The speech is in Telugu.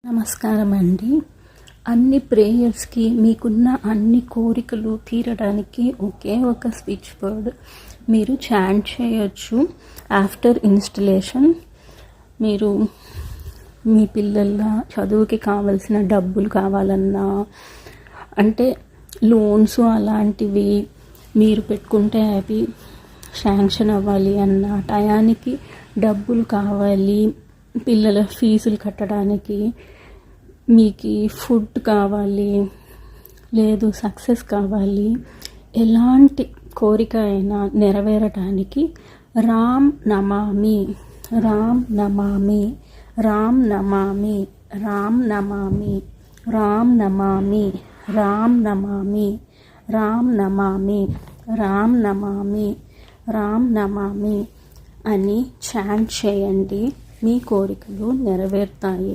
నమస్కారం అండి. అన్ని ప్రేయర్స్కి మీకున్న అన్ని కోరికలు తీరడానికి ఒకే ఒక స్విచ్ వర్డ్ మీరు చాంట్ చేయొచ్చు. ఆఫ్టర్ ఇన్స్టలేషన్ మీరు మీ పిల్లల చదువుకి కావాల్సిన డబ్బులు కావాలన్నా, అంటే లోన్స్ అలాంటివి మీరు పెట్టుకుంటే అవి శాంక్షన్ అవ్వాలి అన్న, టయానికి డబ్బులు కావాలి, పిల్లల ఫీజులు కట్టడానికి, మీకు ఫుడ్ కావాలి, లేదు సక్సెస్ కావాలి, ఎలాంటి కోరిక అయినా నెరవేరటానికి రామ్ నమామి, రామ్ నమామి, రామ్ నమామి, రామ్ నమామి, రామ్ నమామి, రామ్ నమామి, రామ్ నమామి, రామ్ నమామి, రామ్ నమామి అని చాంట్ చేయండి. మీ కోరికలు నెరవేరుతాయి.